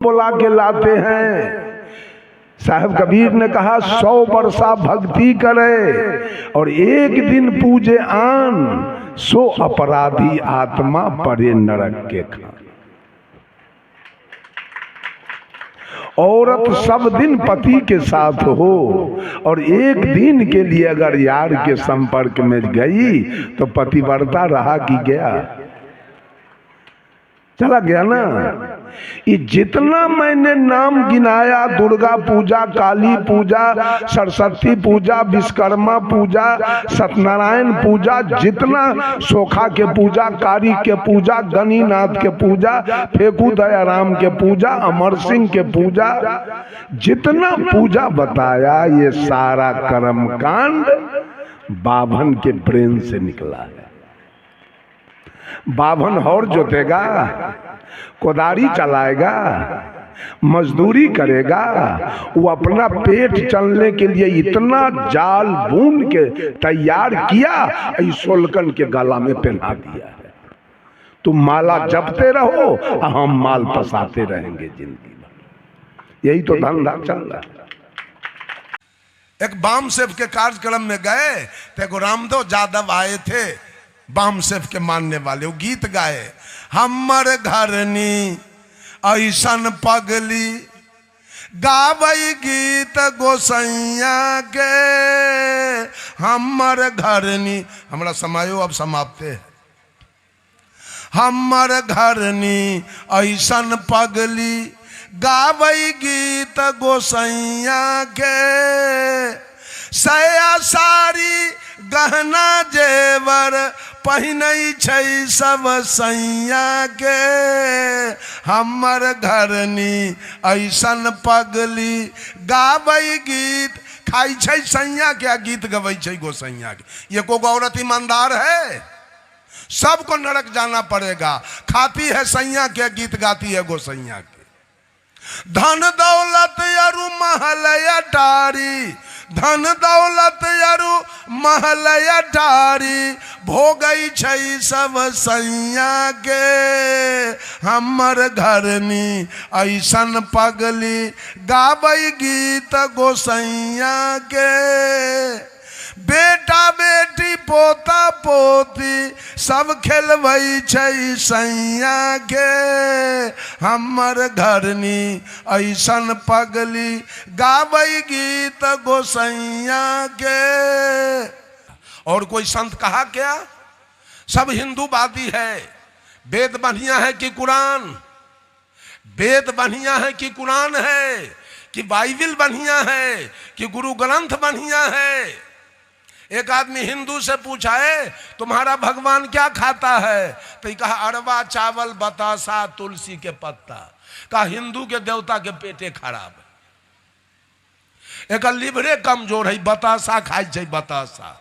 बुला के लाते हैं। साहब कबीर ने कहा 100 वर्षा भक्ति करे और एक दिन पूजे आन, सो अपराधी आत्मा परे नरक के खान। औरत सब दिन पति के साथ हो और एक दिन के लिए अगर यार के संपर्क में गई तो पतिव्रता रहा कि गया, चला गया ना। ये जितना मैंने नाम गिनाया, दुर्गा पूजा, काली पूजा, सरस्वती पूजा, विश्वकर्मा पूजा, सत्यनारायण पूजा, जितना सोखा के पूजा, कारी के पूजा, गणिनाथ के पूजा, फेकू दयाराम के पूजा, अमर सिंह के पूजा, जितना पूजा बताया, ये सारा कर्म कांड बाभन के ब्रेन से निकला है। बाभन हौर जोतेगा, कोदारी चलाएगा, मजदूरी करेगा, वो अपना पेट चलने के लिए इतना जाल बून के तैयार किया, सोलकन के गला में पहना दिया है। तुम माला जपते रहो, हम माल फंसाते रहेंगे जिंदगी भर। यही तो धंधा चल रहा है। एक बाम सेव के कार्यक्रम में गए तो एक रामदेव यादव आए थे, बाम सेव के मानने वाले। वो गीत गाए, हमर घरनी ऐसन पगली गावई गीत गोसैया के, हमर घरनी। हमारा समायो अब समाप्त है। हमर घरनी ऐसन पगली गावई गीत गोसैया के, सया साड़ी गहना जेवर पहिनई छै सब सैया के, हमर घरनी ऐसन पगली गावई गीत। खाई छै सैया के, गीत गवई छै गोसैया के। ये को औरत ईमानदार है? सबको नरक जाना पड़ेगा। खाती है सैया के, गीत गाती है गोसैया के। धन दौलत अरु महल अटारी, धन दौलत अरु महल अटारी, भोगई छै सब सैया के, हमर घरनी ऐसन पगली गावई गीत गोसैया के। बेटा बेटी पोता पोती सब खेलवई छै सैया के, हमर घरनी ऐसन पगली गावई गीत गोसैया के। और कोई संत कहा क्या? सब हिंदूवादी है। वेद बढ़िया है कि कुरान? वेद बढ़िया है कि कुरान है? कि बाइबिल बढ़िया है कि गुरु ग्रंथ बढ़िया है? एक आदमी हिंदू से पूछा है तुम्हारा भगवान क्या खाता है? तो कहा अरवा चावल बतासा तुलसी के पत्ता। कहा हिंदू के देवता के पेटे खराब है, एक लिवरे कमजोर है, बतासा खाई छै बतासा।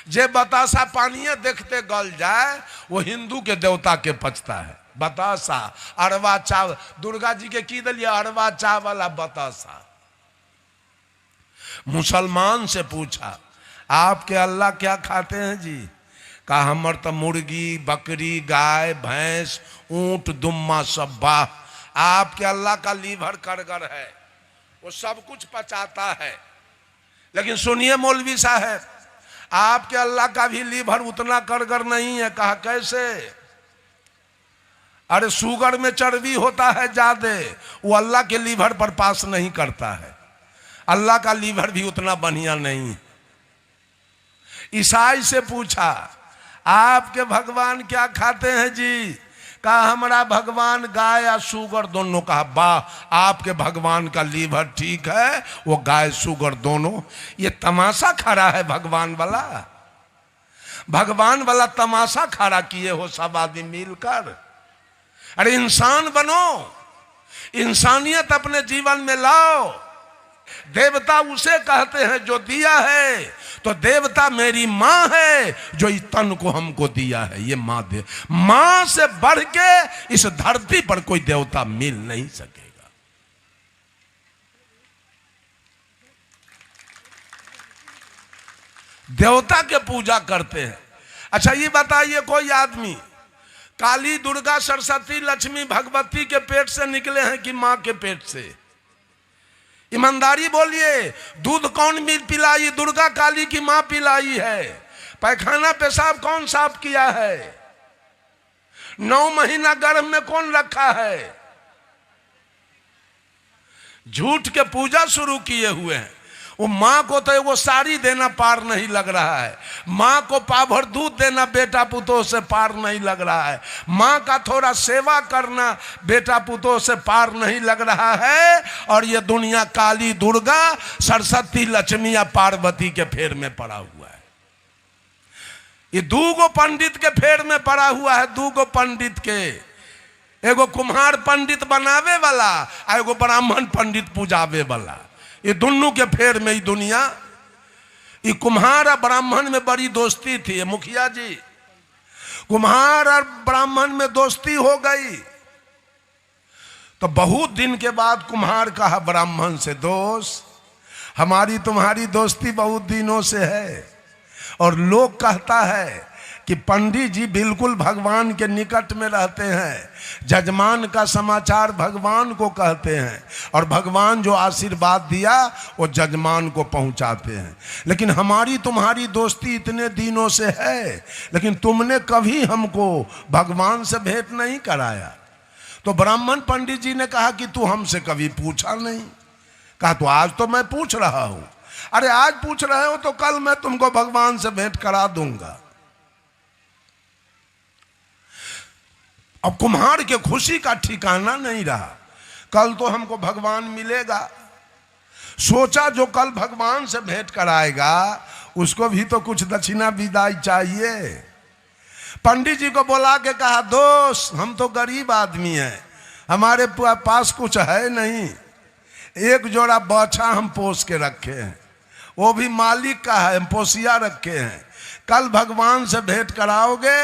जे बतासा पानिये देखते गल जाए वो हिंदू के देवता के पचता है। बतासा अरवा चावल, दुर्गा जी के की दिलिए अरवा चावल आ बतासा। मुसलमान से पूछा आपके अल्लाह क्या खाते हैं जी? कहा हमर तो मुर्गी बकरी गाय भैंस ऊंट दुम्मा सब बा। आपके अल्लाह का लीवर करगर है, वो सब कुछ पचाता है। लेकिन सुनिए मौलवी साहब, आपके अल्लाह का भी लीवर उतना करगर नहीं है। कहा कैसे? अरे शुगर में चर्बी होता है ज्यादा, वो अल्लाह के लीवर पर पास नहीं करता है। अल्लाह का लीवर भी उतना बढ़िया नहीं। ईसाई से पूछा आपके भगवान क्या खाते हैं जी? कहा हमारा भगवान गाय या शुगर दोनों। कहा वाह, आपके भगवान का लीवर ठीक है, वो गाय शुगर दोनों। ये तमाशा खड़ा है भगवान वाला। भगवान वाला तमाशा खड़ा किए हो सब आदमी मिलकर। अरे इंसान बनो, इंसानियत अपने जीवन में लाओ। देवता उसे कहते हैं जो दिया है, तो देवता मेरी माँ है जो इस तन को हमको दिया है। ये माँ दे, माँ से बढ़ के इस धरती पर कोई देवता मिल नहीं सकेगा। देवता के पूजा करते हैं। अच्छा ये बताइए, कोई आदमी काली, दुर्गा, सरस्वती, लक्ष्मी, भगवती के पेट से निकले हैं कि मां के पेट से? ईमानदारी बोलिए, दूध कौन पिलाई? दुर्गा काली की मां पिलाई है। पैखाना पेशाब कौन साफ किया है? 9 महीना गर्भ में कौन रखा है? झूठ के पूजा शुरू किए हुए हैं। वो माँ को तो वो साड़ी देना पार नहीं लग रहा है, माँ को पाभर दूध देना बेटा पुतों से पार नहीं लग रहा है, माँ का थोड़ा सेवा करना बेटा पुतों से पार नहीं लग रहा है। और ये दुनिया काली, दुर्गा, सरस्वती, लक्ष्मी या पार्वती के फेर में पड़ा हुआ है। ये दूगो पंडित के फेर में पड़ा हुआ है, दूगो पंडित के, एगो कुम्हार पंडित बनावे वाला, एगो ब्राह्मण पंडित पूजावे वाला। ये दोनों के फेर में ही दुनिया। ये कुम्हार और ब्राह्मण में बड़ी दोस्ती थी मुखिया जी, कुम्हार और ब्राह्मण में दोस्ती हो गई तो बहुत दिन के बाद कुम्हार कहा ब्राह्मण से, दोस्त हमारी तुम्हारी दोस्ती बहुत दिनों से है, और लोग कहता है कि पंडित जी बिल्कुल भगवान के निकट में रहते हैं, जजमान का समाचार भगवान को कहते हैं, और भगवान जो आशीर्वाद दिया वो जजमान को पहुंचाते हैं। लेकिन हमारी तुम्हारी दोस्ती इतने दिनों से है, लेकिन तुमने कभी हमको भगवान से भेंट नहीं कराया। तो ब्राह्मण पंडित जी ने कहा कि तू हमसे कभी पूछा नहीं। कहा तो आज तो मैं पूछ रहा हूं। अरे आज पूछ रहे हो तो कल मैं तुमको भगवान से भेंट करा दूंगा। अब कुम्हार के खुशी का ठिकाना नहीं रहा, कल तो हमको भगवान मिलेगा। सोचा जो कल भगवान से भेंट कराएगा उसको भी तो कुछ दक्षिणा विदाई चाहिए। पंडित जी को बुला के कहा, दोस्त हम तो गरीब आदमी हैं, हमारे पास कुछ है नहीं, एक जोड़ा बछा हम पोस के रखे हैं, वो भी मालिक का है, हम पोसिया रखे हैं। कल भगवान से भेंट कराओगे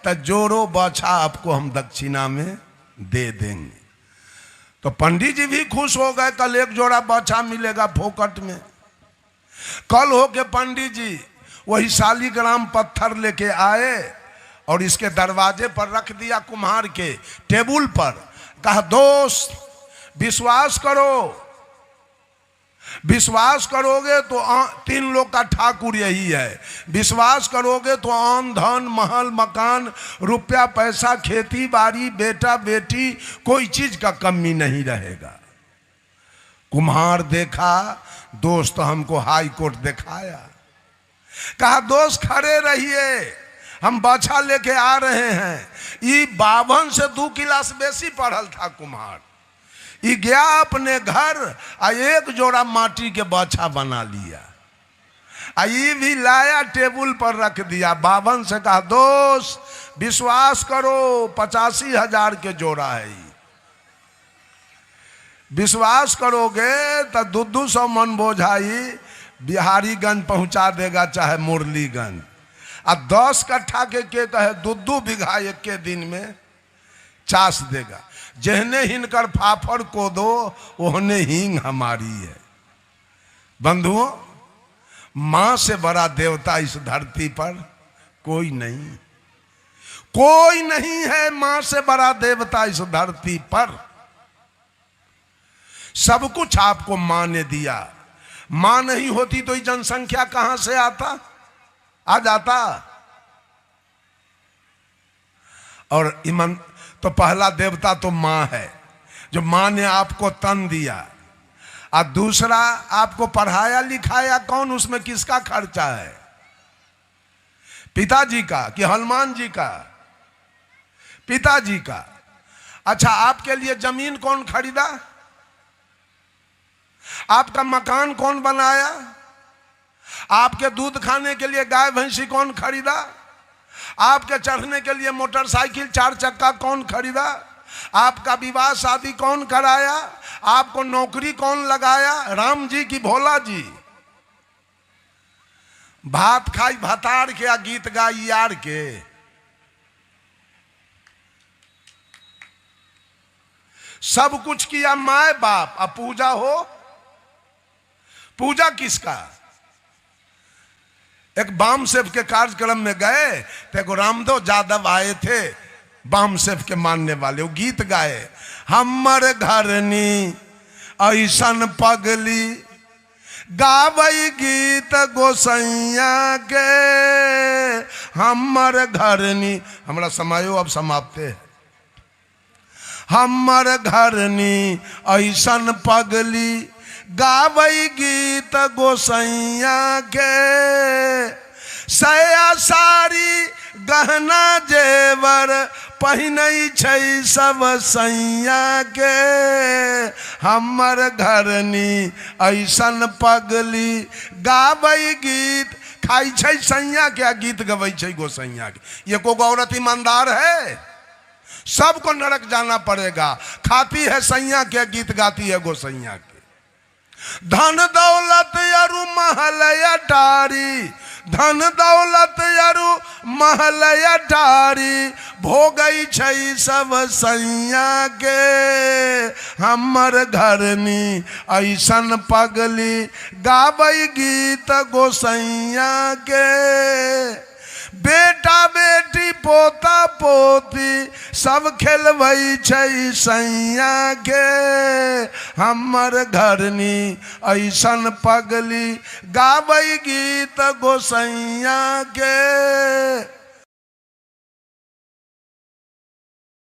तो जोड़ो बछा आपको हम दक्षिणा में दे देंगे। तो पंडित जी भी खुश हो गए, कल एक जोड़ा बछा मिलेगा फोकट में। कल हो के पंडित जी वही शालीग्राम पत्थर लेके आए और इसके दरवाजे पर रख दिया कुम्हार के टेबुल पर। कहा, दोस्त विश्वास करो, विश्वास करोगे तो 3 लोग का ठाकुर यही है, विश्वास करोगे तो अन्न धन महल मकान रुपया पैसा खेती बाड़ी बेटा बेटी कोई चीज का कमी नहीं रहेगा। कुम्हार देखा, दोस्त हमको हाई कोर्ट दिखाया। कहा, दोस्त खड़े रहिए, हम बछा लेके आ रहे हैं। ये 52 से 2 क्लास बेसी पढ़ल था कुम्हार। ये गया अपने घर आ एक जोड़ा माटी के बछा बना लिया, ये भी लाया टेबुल पर रख दिया। 52 से कहा, दोस्त विश्वास करो 85,000 के जोड़ा है, विश्वास करोगे तो 200 मन बोझाई बिहारीगंज पहुंचा देगा चाहे मुरलीगंज। अब 10 कट्ठा के कहे 2 बीघा एक के दिन में चास देगा। जहने हिनकर फाफड़ को दो ओहने हींग हमारी है। बंधुओं, मां से बड़ा देवता इस धरती पर कोई नहीं, कोई नहीं है मां से बड़ा देवता इस धरती पर। सब कुछ आपको मां ने दिया, मां नहीं होती तो ये जनसंख्या कहां से आ जाता। और ईमान तो पहला देवता तो मां है, जो मां ने आपको तन दिया। और दूसरा आपको पढ़ाया लिखाया कौन, उसमें किसका खर्चा है? पिताजी का कि हनुमान जी का? पिताजी का। अच्छा, आपके लिए जमीन कौन खरीदा? आपका मकान कौन बनाया? आपके दूध खाने के लिए गाय भैंसी कौन खरीदा? आपके चढ़ने के लिए मोटरसाइकिल 4 चक्का कौन खरीदा? आपका विवाह शादी कौन कराया? आपको नौकरी कौन लगाया? राम जी की भोला जी? भात खाई भतार के या गीत गाई यार के? सब कुछ किया माए बाप। अब पूजा हो, पूजा किसका? एक बाम सेव के कार्यक्रम में गए तो एक रामदेव यादव आए थे, बामसेफ के मानने वाले वो गीत गाए, हमर घरनी ऐसन पगली गावई गीत गोसैया के, हमर घरनी। हमारा समायो अब समाप्त है। हमर घरनी ऐसन पगली गावई गीत गोसैया के, सया साड़ी गहना जेवर पहिनै छै सब सैया के, हमर घरनी ऐसन पगली गावई गीत, खाई छै सैया के गीत गवै छै गोसैया के। ये को औरत ईमानदार है? सबको नरक जाना पड़ेगा। खाती है सैया के गीत, गाती है गोसैया के। धन दौलत अरु महल अटारी, धन दौलत अरु महल अटारी भोगई छै सब सैया के, हमर घरनी ऐसन पगली गावई गीत गोसैया के। बेटा बेटी पोता पोती सब खेलबै छै सैया के, हमर घरनी ऐसन पगली गावई गीत गोसैया के।